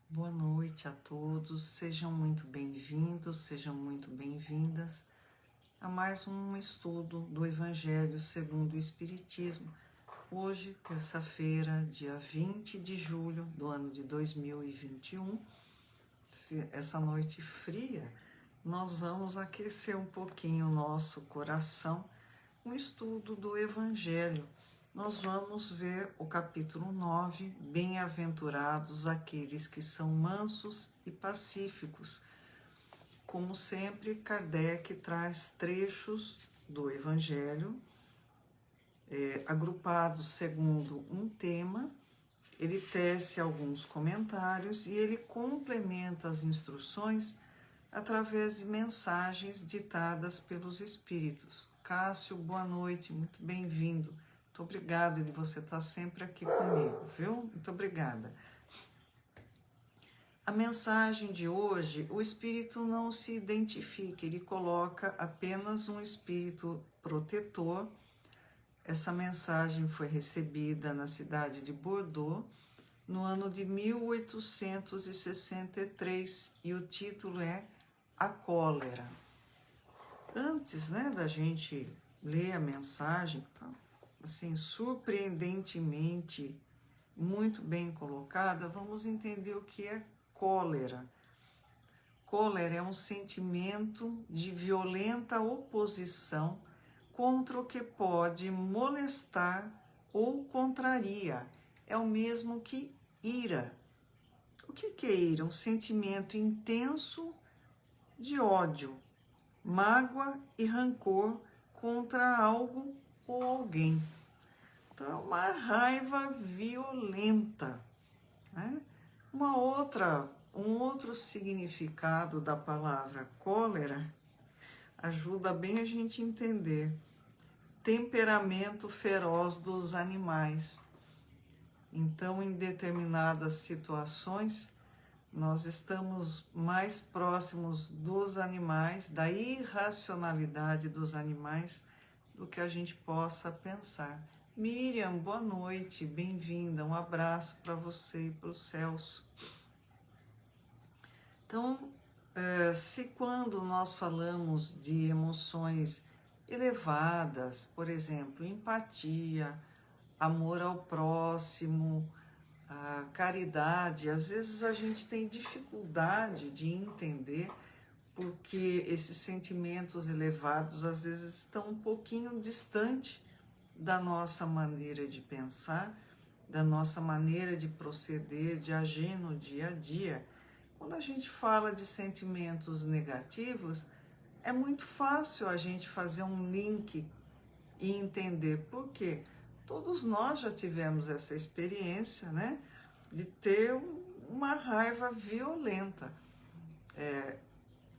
Boa noite a todos, sejam muito bem-vindos, sejam muito bem-vindas a mais um estudo do Evangelho segundo o Espiritismo. Hoje, terça-feira, dia 20 de julho do ano de 2021, essa noite fria, nós vamos aquecer um pouquinho o nosso coração com o estudo do Evangelho. Nós vamos ver o capítulo 9, Bem-aventurados aqueles que são mansos e pacíficos. Como sempre, Kardec traz trechos do Evangelho, agrupados segundo um tema. Ele tece alguns comentários e ele complementa as instruções através de mensagens ditadas pelos Espíritos. Cássio, boa noite, muito bem-vindo. Muito obrigada de você estar sempre aqui comigo, viu? Muito obrigada. A mensagem de hoje, o espírito não se identifica, ele coloca apenas um espírito protetor. Essa mensagem foi recebida na cidade de Bordeaux no ano de 1863 e o título é A Cólera. Antes, da gente ler a mensagem, tá? Assim, surpreendentemente muito bem colocada, vamos entender o que é cólera. Cólera é um sentimento de violenta oposição contra o que pode molestar ou contraria. É o mesmo que ira. O que é ira? Um sentimento intenso de ódio, mágoa e rancor contra algo ou alguém. Então, é uma raiva violenta, né? Um outro significado da palavra cólera ajuda bem a gente entender. Temperamento feroz dos animais. Então, em determinadas situações, nós estamos mais próximos dos animais, da irracionalidade dos animais, do que a gente possa pensar. Miriam, boa noite, bem-vinda, um abraço para você e para o Celso. Então, se quando nós falamos de emoções elevadas, por exemplo, empatia, amor ao próximo, a caridade, às vezes a gente tem dificuldade de entender porque esses sentimentos elevados às vezes estão um pouquinho distante da nossa maneira de pensar, da nossa maneira de proceder, de agir no dia a dia. Quando a gente fala de sentimentos negativos, é muito fácil a gente fazer um link e entender por quê. Todos nós já tivemos essa experiência, de ter uma raiva violenta.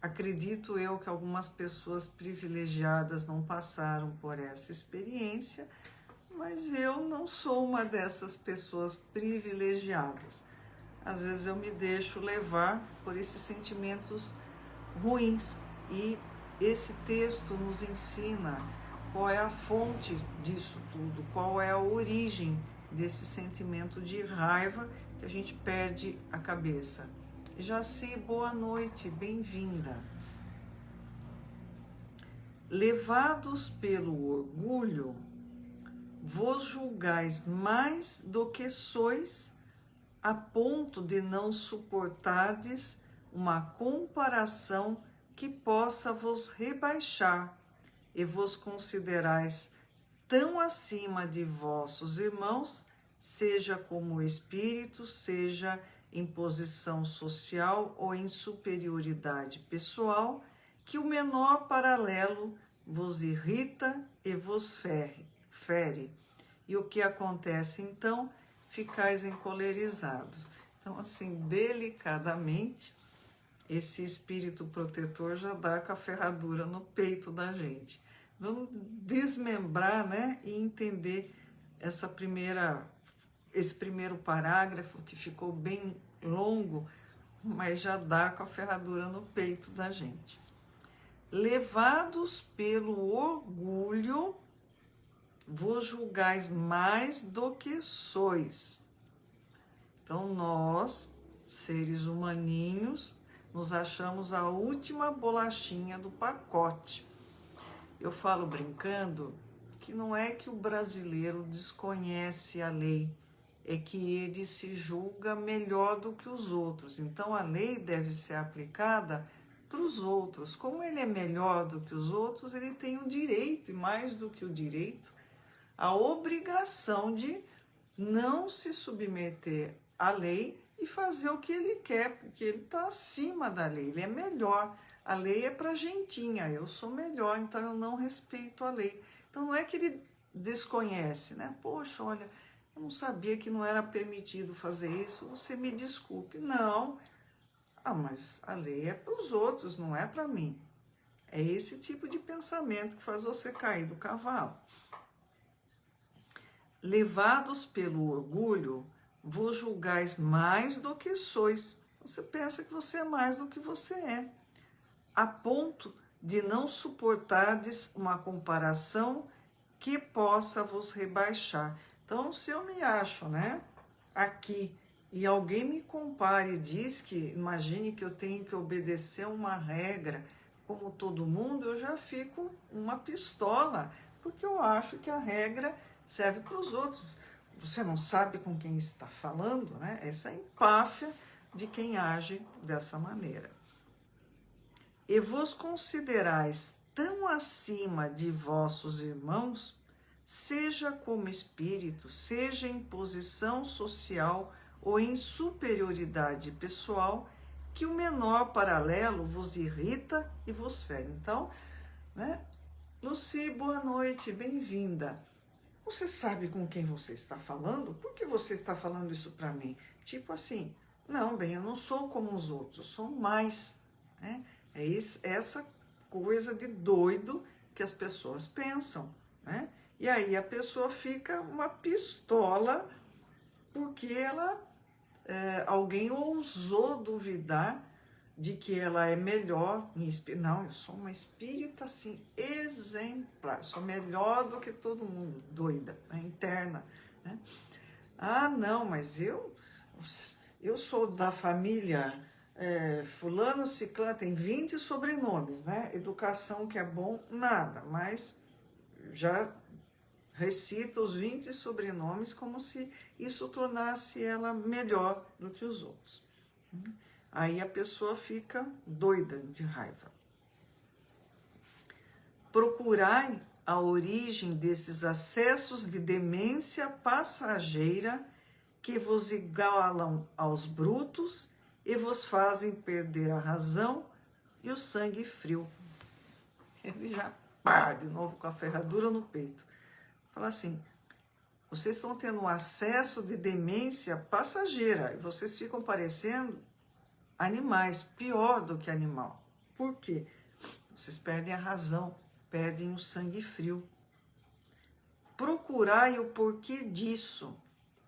Acredito eu que algumas pessoas privilegiadas não passaram por essa experiência, mas eu não sou uma dessas pessoas privilegiadas. Às vezes eu me deixo levar por esses sentimentos ruins e esse texto nos ensina qual é a fonte disso tudo, qual é a origem desse sentimento de raiva que a gente perde a cabeça. Jaci, boa noite, bem-vinda. Levados pelo orgulho, vos julgais mais do que sois, a ponto de não suportardes uma comparação que possa vos rebaixar, e vos considerais tão acima de vossos irmãos, seja como espírito, seja em posição social ou em superioridade pessoal, que o menor paralelo vos irrita e vos fere. E o que acontece então? Ficais encolerizados. Então, assim, delicadamente, esse espírito protetor já dá com a ferradura no peito da gente. Vamos desmembrar, e entender esse primeiro parágrafo que ficou bem longo, mas já dá com a ferradura no peito da gente. Levados pelo orgulho, vos julgais mais do que sois. Então, nós seres humaninhos, nos achamos a última bolachinha do pacote. Eu falo brincando que não é que o brasileiro desconhece a lei, é que ele se julga melhor do que os outros. Então a lei deve ser aplicada para os outros. Como ele é melhor do que os outros, ele tem o direito, e mais do que o direito, a obrigação de não se submeter à lei e fazer o que ele quer, porque ele está acima da lei, ele é melhor. A lei é para gentinha, eu sou melhor, então eu não respeito a lei. Então não é que ele desconhece, né? Poxa, olha, eu não sabia que não era permitido fazer isso, você me desculpe. Não, mas a lei é para os outros, não é para mim. É esse tipo de pensamento que faz você cair do cavalo. Levados pelo orgulho, vos julgais mais do que sois. Você pensa que você é mais do que você é, a ponto de não suportardes uma comparação que possa vos rebaixar. Então, se eu me acho, né, aqui, e alguém me compara e diz que, imagine que eu tenho que obedecer uma regra, como todo mundo, eu já fico uma pistola, porque eu acho que a regra serve para os outros. Você não sabe com quem está falando, né? Essa é a empáfia de quem age dessa maneira. E vos considerais tão acima de vossos irmãos, seja como espírito, seja em posição social ou em superioridade pessoal, que o menor paralelo vos irrita e vos fere. Então, né? Luci, boa noite, bem-vinda. Você sabe com quem você está falando? Por que você está falando isso para mim? Tipo assim, não, bem, eu não sou como os outros, eu sou mais, né? É essa coisa de doido que as pessoas pensam, né? E aí a pessoa fica uma pistola porque alguém ousou duvidar de que ela é melhor em espírito. Não, eu sou uma espírita assim, exemplar, sou melhor do que todo mundo, doida, né? Interna, né? Ah, não, mas eu sou da família fulano, ciclano, tem 20 sobrenomes, né? Educação que é bom, nada, mas já recita os 20 sobrenomes como se isso tornasse ela melhor do que os outros. Aí a pessoa fica doida de raiva. Procurai a origem desses acessos de demência passageira que vos igualam aos brutos e vos fazem perder a razão e o sangue frio. Ele já pá, de novo com a ferradura no peito. Fala assim, vocês estão tendo um acesso de demência passageira e vocês ficam parecendo animais, pior do que animal. Por quê? Vocês perdem a razão, perdem o sangue frio. Procurai o porquê disso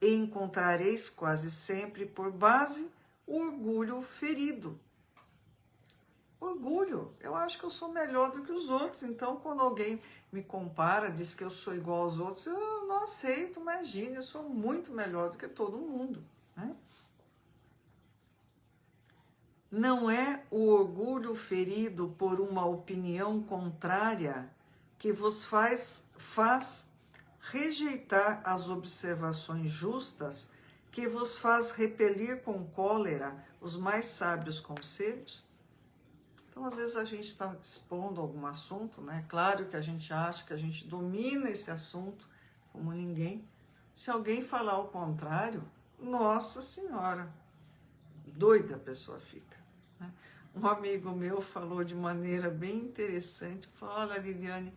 e encontrareis quase sempre por base o orgulho ferido. Orgulho, eu acho que eu sou melhor do que os outros, então quando alguém me compara, diz que eu sou igual aos outros, eu não aceito, imagine, eu sou muito melhor do que todo mundo, né? Não é o orgulho ferido por uma opinião contrária que vos faz rejeitar as observações justas, que vos faz repelir com cólera os mais sábios conselhos? Então, às vezes a gente está expondo algum assunto, né? Claro que a gente acha que a gente domina esse assunto como ninguém. Se alguém falar o contrário, nossa senhora, doida a pessoa fica, né? Um amigo meu falou de maneira bem interessante, falou, olha, Liliane,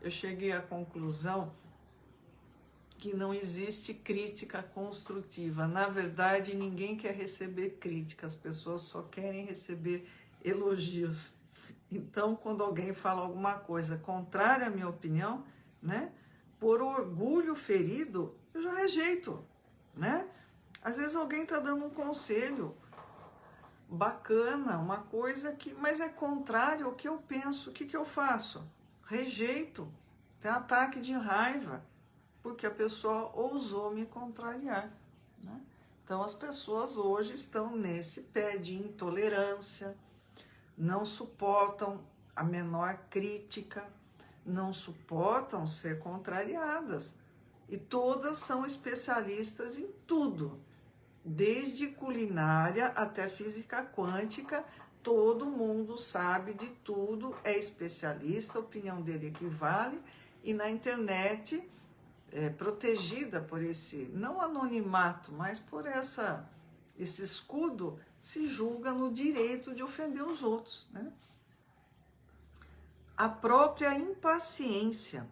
eu cheguei à conclusão que não existe crítica construtiva. Na verdade, ninguém quer receber crítica, as pessoas só querem receber elogios. Então, quando alguém fala alguma coisa contrária à minha opinião, né, por orgulho ferido, eu já rejeito, né? Às vezes alguém está dando um conselho bacana, uma coisa que, mas é contrário ao que eu penso, o que eu faço? Rejeito, tem ataque de raiva, porque a pessoa ousou me contrariar, né? Então as pessoas hoje estão nesse pé de intolerância, não suportam a menor crítica, não suportam ser contrariadas. E todas são especialistas em tudo, desde culinária até física quântica, todo mundo sabe de tudo, é especialista, a opinião dele equivale, e na internet, protegida por esse, não anonimato, mas por esse escudo, se julga no direito de ofender os outros, né? A própria impaciência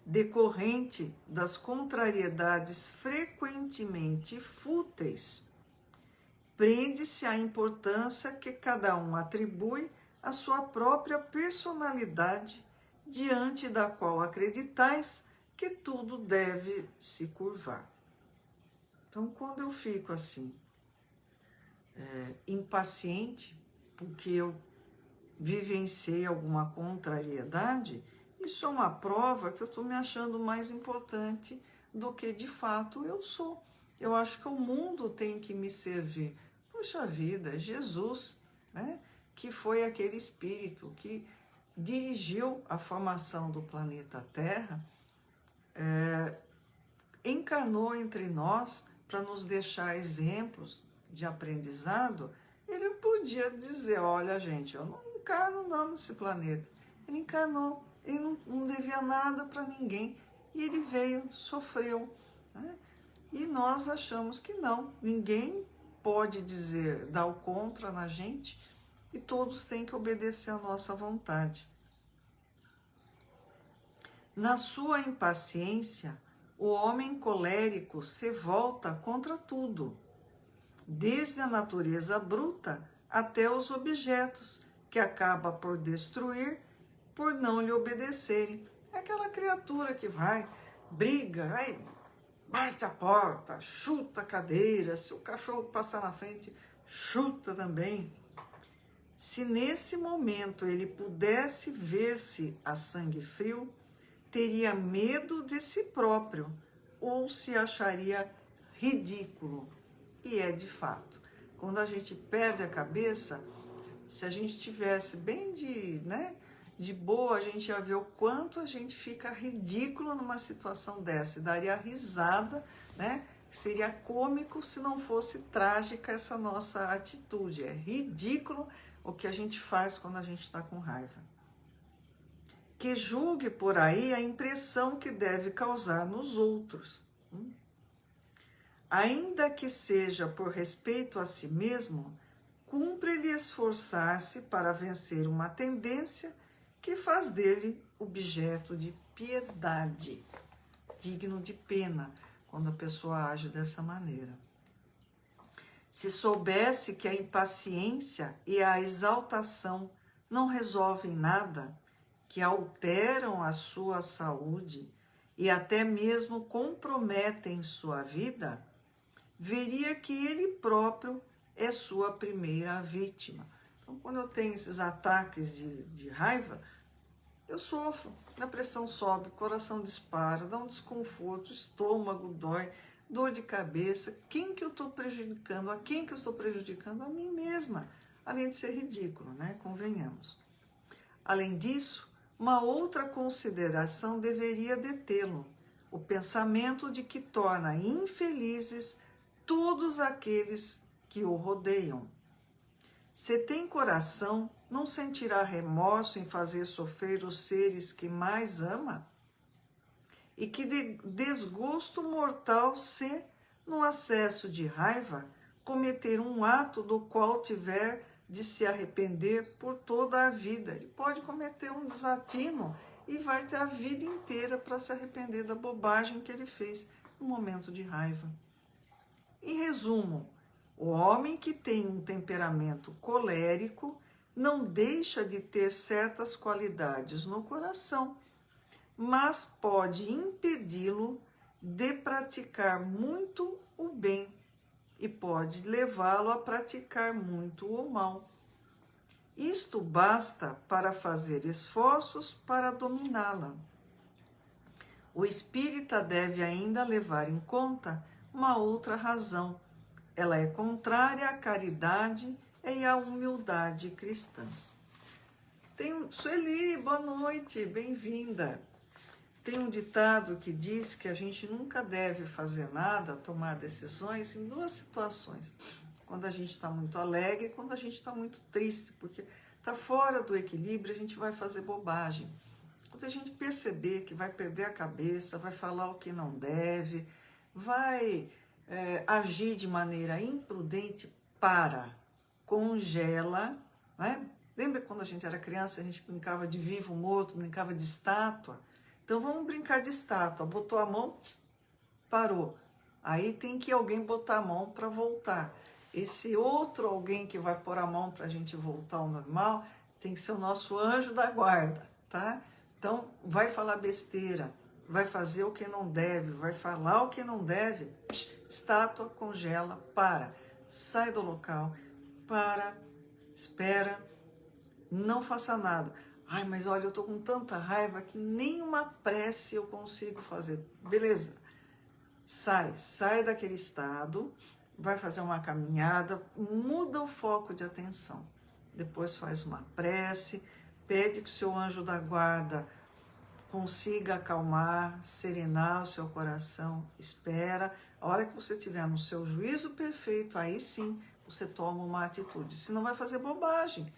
decorrente das contrariedades frequentemente fúteis prende-se à importância que cada um atribui à sua própria personalidade, diante da qual acreditais que tudo deve se curvar. Então, quando eu fico assim, impaciente, porque eu vivenciei alguma contrariedade, isso é uma prova que eu estou me achando mais importante do que de fato eu sou. Eu acho que o mundo tem que me servir. Puxa vida, Jesus, né, que foi aquele espírito que dirigiu a formação do planeta Terra, encarnou entre nós para nos deixar exemplos de aprendizado. Ele podia dizer, olha gente, eu não encarno não nesse planeta. Ele encarnou, ele não devia nada para ninguém. E ele veio, sofreu, né? E nós achamos que não, ninguém pode dizer, dar o contra na gente, e todos têm que obedecer à nossa vontade. Na sua impaciência, o homem colérico se volta contra tudo, desde a natureza bruta até os objetos, que acaba por destruir por não lhe obedecerem. É aquela criatura que vai, briga, vai, bate a porta, chuta a cadeira, se o cachorro passar na frente, chuta também. Se nesse momento ele pudesse ver-se a sangue frio, teria medo de si próprio ou se acharia ridículo. E é de fato. Quando a gente perde a cabeça, se a gente tivesse bem de boa, a gente ia ver o quanto a gente fica ridículo numa situação dessa, e daria risada, né? Seria cômico se não fosse trágica essa nossa atitude. É ridículo o que a gente faz quando a gente está com raiva. Que julgue por aí a impressão que deve causar nos outros. Ainda que seja por respeito a si mesmo, cumpre-lhe esforçar-se para vencer uma tendência que faz dele objeto de piedade, digno de pena, quando a pessoa age dessa maneira. Se soubesse que a impaciência e a exaltação não resolvem nada, que alteram a sua saúde e até mesmo comprometem sua vida, veria que ele próprio é sua primeira vítima. Então, quando eu tenho esses ataques de raiva, eu sofro, minha pressão sobe, coração dispara, dá um desconforto, estômago dói, dor de cabeça. Quem que eu estou prejudicando? A quem que eu estou prejudicando? A mim mesma. Além de ser ridículo, né? Convenhamos. Além disso, uma outra consideração deveria detê-lo: o pensamento de que torna infelizes todos aqueles que o rodeiam. Se tem coração, não sentirá remorso em fazer sofrer os seres que mais ama? E que desgosto mortal se, no acesso de raiva, cometer um ato do qual tiver de se arrepender por toda a vida. Ele pode cometer um desatino e vai ter a vida inteira para se arrepender da bobagem que ele fez no momento de raiva. Em resumo, o homem que tem um temperamento colérico não deixa de ter certas qualidades no coração, mas pode impedi-lo de praticar muito o bem e pode levá-lo a praticar muito o mal. Isto basta para fazer esforços para dominá-la. O espírita deve ainda levar em conta uma outra razão. ela é contrária à caridade e à humildade cristãs. Sueli, boa noite, bem-vinda. Tem um ditado que diz que a gente nunca deve fazer nada, tomar decisões em duas situações. Quando a gente está muito alegre e quando a gente está muito triste, porque está fora do equilíbrio, a gente vai fazer bobagem. Quando a gente perceber que vai perder a cabeça, vai falar o que não deve, vai agir de maneira imprudente, congela, né? Lembra quando a gente era criança, a gente brincava de vivo, morto, brincava de estátua? Então vamos brincar de estátua. Botou a mão, parou. Aí tem que alguém botar a mão para voltar. Esse outro alguém que vai pôr a mão para a gente voltar ao normal tem que ser o nosso anjo da guarda, tá? Então vai falar besteira, vai fazer o que não deve, vai falar o que não deve. Estátua, congela, para. Sai do local, para, espera, não faça nada. Ai, mas olha, eu tô com tanta raiva que nem uma prece eu consigo fazer. Beleza, sai daquele estado, vai fazer uma caminhada, muda o foco de atenção. Depois faz uma prece, pede que o seu anjo da guarda consiga acalmar, serenar o seu coração, espera. A hora que você estiver no seu juízo perfeito, aí sim você toma uma atitude. Senão vai fazer bobagem.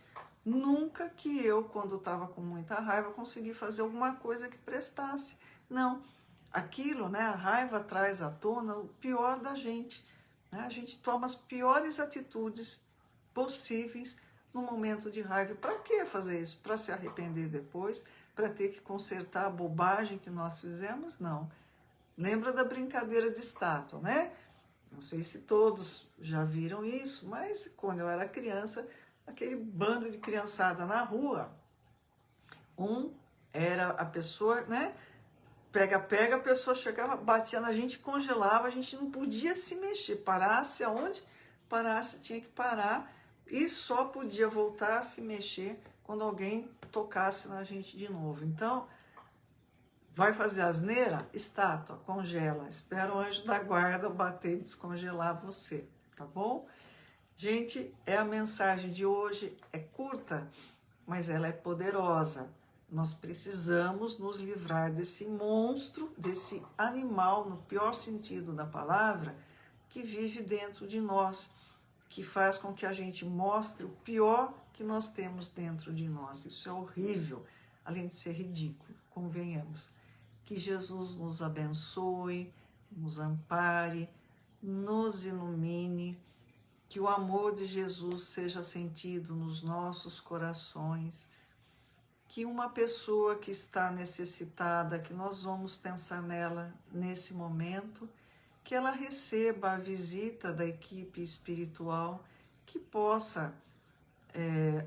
Nunca que eu, quando estava com muita raiva, consegui fazer alguma coisa que prestasse. Não, aquilo, né, a raiva traz à tona o pior da gente. Né? A gente toma as piores atitudes possíveis no momento de raiva. Para que fazer isso? Para se arrepender depois? Para ter que consertar a bobagem que nós fizemos? Não. Lembra da brincadeira de estátua, né? Não sei se todos já viram isso, mas quando eu era criança, aquele bando de criançada na rua, era a pessoa, né? Pega, a pessoa chegava, batia na gente, congelava, a gente não podia se mexer. Parasse aonde? Parasse, tinha que parar e só podia voltar a se mexer quando alguém tocasse na gente de novo. Então, vai fazer asneira? Estátua, congela. Espera o anjo da guarda bater e descongelar você, tá bom? Gente, a mensagem de hoje é curta, mas ela é poderosa. Nós precisamos nos livrar desse monstro, desse animal, no pior sentido da palavra, que vive dentro de nós, que faz com que a gente mostre o pior que nós temos dentro de nós. Isso é horrível, além de ser ridículo, convenhamos. Que Jesus nos abençoe, nos ampare, nos ilumine, que o amor de Jesus seja sentido nos nossos corações, que uma pessoa que está necessitada, que nós vamos pensar nela nesse momento, que ela receba a visita da equipe espiritual, que possa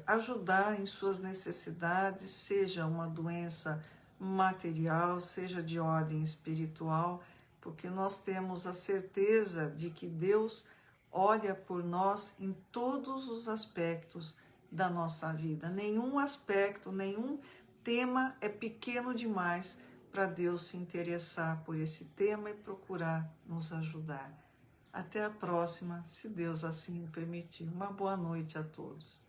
ajudar em suas necessidades, seja uma doença material, seja de ordem espiritual, porque nós temos a certeza de que Deus olha por nós em todos os aspectos da nossa vida. Nenhum aspecto, nenhum tema é pequeno demais para Deus se interessar por esse tema e procurar nos ajudar. Até a próxima, se Deus assim permitir. Uma boa noite a todos.